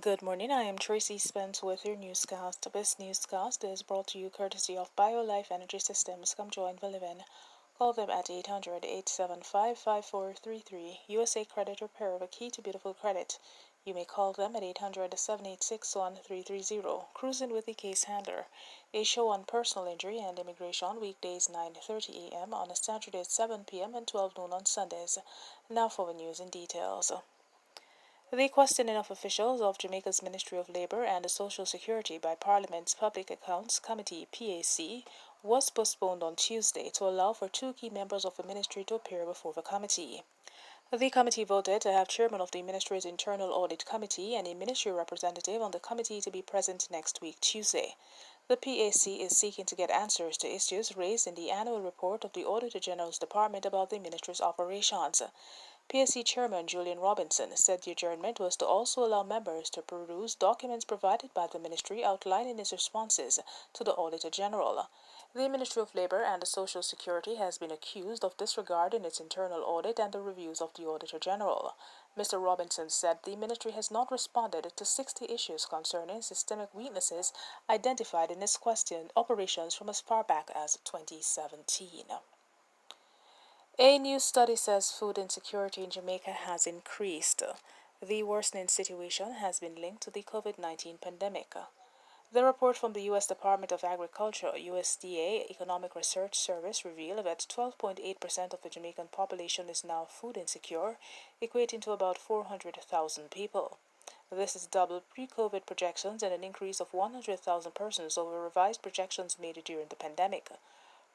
Good morning, I am Tracy Spence with your newscast. This newscast is brought to you courtesy of BioLife Energy Systems. Come join the living. Call them at 800-875-5433. USA Credit Repair, the key to beautiful credit. You may call them at 800-786-1330. Cruising with the Case Handler, a show on personal injury and immigration, weekdays 9:30 a.m. on a Saturday at 7 p.m. and 12 noon on Sundays. Now for the news and details. The questioning of officials of Jamaica's Ministry of Labour and Social Security by Parliament's Public Accounts Committee (PAC) was postponed on Tuesday to allow for two key members of the ministry to appear before the committee. The committee voted to have chairman of the ministry's Internal Audit Committee and a ministry representative on the committee to be present next week, Tuesday. The PAC is seeking to get answers to issues raised in the annual report of the Auditor General's Department about the ministry's operations. PSC Chairman Julian Robinson said the adjournment was to also allow members to peruse documents provided by the ministry outlining its responses to the Auditor General. The Ministry of Labour and Social Security has been accused of disregarding its internal audit and the reviews of the Auditor General. Mr. Robinson said the ministry has not responded to 60 issues concerning systemic weaknesses identified in its questioned operations from as far back as 2017. A new study says food insecurity in Jamaica has increased. The worsening situation has been linked to the COVID-19 pandemic. The report from the U.S. Department of Agriculture, USDA Economic Research Service revealed that 12.8% of the Jamaican population is now food insecure, equating to about 400,000 people. This is double pre-COVID projections and an increase of 100,000 persons over revised projections made during the pandemic.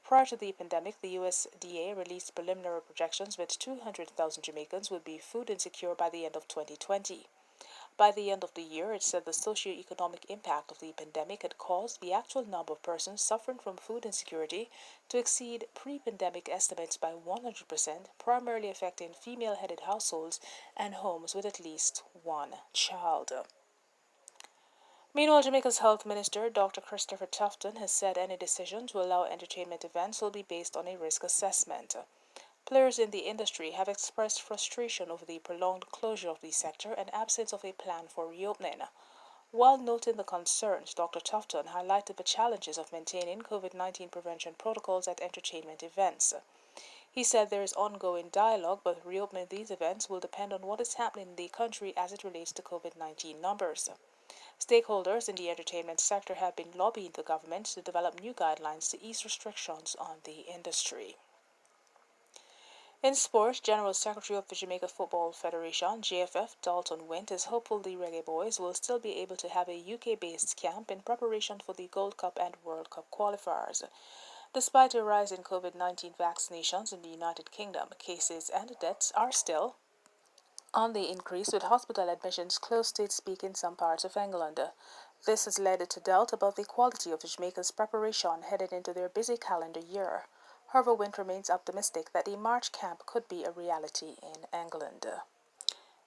Prior to the pandemic, the USDA released preliminary projections that 200,000 Jamaicans would be food insecure by the end of 2020. By the end of the year, it said the socio-economic impact of the pandemic had caused the actual number of persons suffering from food insecurity to exceed pre-pandemic estimates by 100%, primarily affecting female-headed households and homes with at least one child. Meanwhile, Jamaica's Health Minister, Dr. Christopher Tufton, has said any decision to allow entertainment events will be based on a risk assessment. Players in the industry have expressed frustration over the prolonged closure of the sector and absence of a plan for reopening. While noting the concerns, Dr. Tufton highlighted the challenges of maintaining COVID-19 prevention protocols at entertainment events. He said there is ongoing dialogue, but reopening these events will depend on what is happening in the country as it relates to COVID-19 numbers. Stakeholders in the entertainment sector have been lobbying the government to develop new guidelines to ease restrictions on the industry. In sport, General Secretary of the Jamaica Football Federation, JFF, Dalton Wint, is hopeful the Reggae Boys will still be able to have a UK-based camp in preparation for the Gold Cup and World Cup qualifiers. Despite a rise in COVID-19 vaccinations in the United Kingdom, cases and deaths are still on the increase, with hospital admissions close to its peak in some parts of England. This has led to doubt about the quality of Jamaica's preparation headed into their busy calendar year. However, Wint remains optimistic that the March camp could be a reality in England.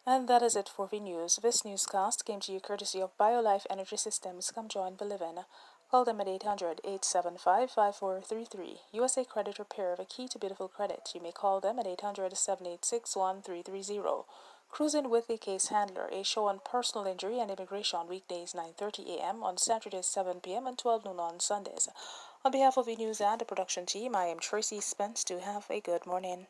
And that is it for the news. This newscast came to you courtesy of BioLife Energy Systems. Come join the living. Call them at 800-875-5433. USA Credit Repair, the key to beautiful credit. You may call them at 800-786-1330. Cruising with the Case Handler, a show on personal injury and immigration, weekdays 9:30 a.m. on Saturdays 7 p.m. and 12 noon on Sundays. On behalf of the news and the production team, I am Tracy Spence. Do have a good morning.